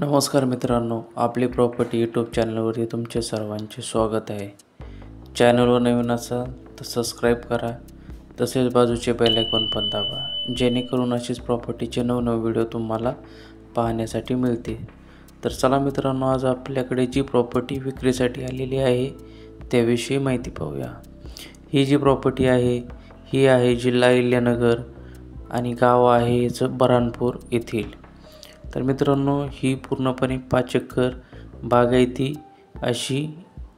नमस्कार मित्रांनो, आपली प्रॉपर्टी यूट्यूब चॅनलवरती तुमचे सर्वांचे स्वागत आहे. चॅनलवर नवीन असाल तर सबस्क्राईब करा, तसेच बाजूचे बेल आयकॉन पण दाबा, जेणेकरून अशीच प्रॉपर्टीचे नवनवे व्हिडिओ तुम्हाला पाहण्यासाठी मिळतील. तर चला मित्रांनो, आज आपल्याकडे जी प्रॉपर्टी विक्रीसाठी आलेली आहे त्याविषयी माहिती पाहूया. ही जी प्रॉपर्टी आहे ही आहे जिल्हा अहिल्यानगर आणि गाव आहे याचं बऱ्हाणपूर येथील. तर मित्रांनो, ही पूर्णपणे 5 एकर बागायती अशी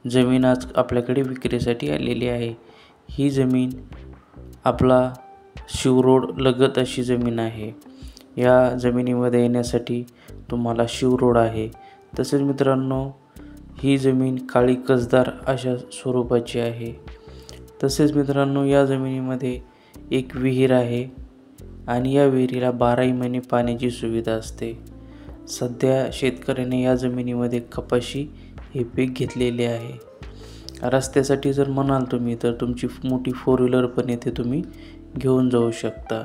जमीन आज आपल्याकडे विक्रीसाठी आलेली आहे. ही जमीन आपला शिवरोड लगत अशी जमीन आहे. या जमिनीमध्ये येण्यासाठी तुम्हाला शिवरोड आहे. तसेच मित्रांनो, ही जमीन काळी कसदार अशा स्वरूपाची आहे. तसेच मित्रांनो, या जमिनीमध्ये एक विहीर आहे आणि या विहिरीला 12ही महिने पाण्याची सुविधा असते. सध्या शेतकऱ्याने या जमिनीमध्ये कपाशी हे पीक घेतलेले आहे. रस्त्यासाठी जर म्हणाल तुम्ही तर तुमची मोठी 4 व्हीलर पण येथे तुम्ही घेऊन जाऊ शकता.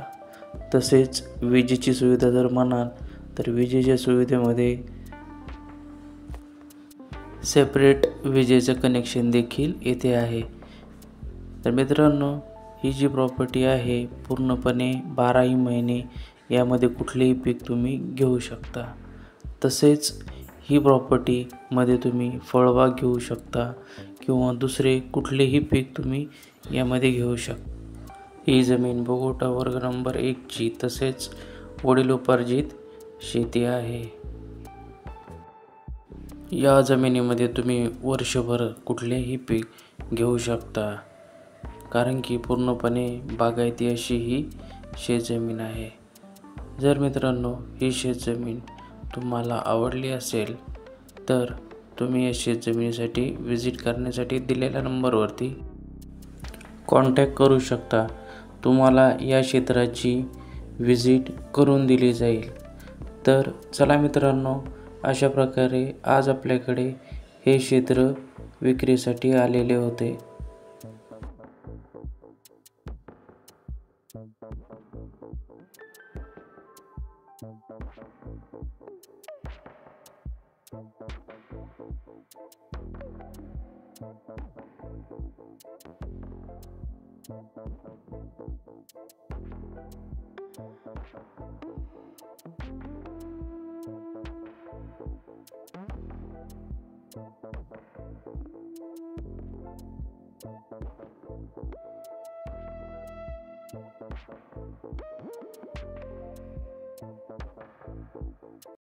तसेच विजेची सुविधा जर म्हणाल तर विजेच्या सुविधेमध्ये सेपरेट विजेचं कनेक्शन देखील येथे आहे. तर मित्रांनो, ही जी प्रॉपर्टी आहे पूर्णपणे 12ही महिने यामध्ये कुठलेही पीक तुम्ही घेऊ शकता. तसेच ही प्रॉपर्टीमध्ये तुम्ही फळबाग घेऊ शकता किंवा दुसरे कुठलेही पीक तुम्ही यामध्ये घेऊ शकता. ही जमीन बोगोटा वर्ग नंबर 1ची तसेच वडिलोपार्जित शेती आहे. या जमिनीमध्ये तुम्ही वर्षभर कुठलेही पीक घेऊ शकता, कारण की पूर्णपणे बागायती अशी ही शेतजमीन आहे. जर मित्रांनो, ही शेतजमीन तुम्हाला आवडली असेल तर तुम्ही या शेतजमिनीसाठी व्हिजिट करण्यासाठी दिलेल्या नंबरवरती कॉन्टॅक्ट करू शकता. तुम्हाला या क्षेत्राची व्हिजिट करून दिली जाईल. तर चला मित्रांनो, अशा प्रकारे आज आपल्याकडे हे क्षेत्र विक्रीसाठी आलेले होते.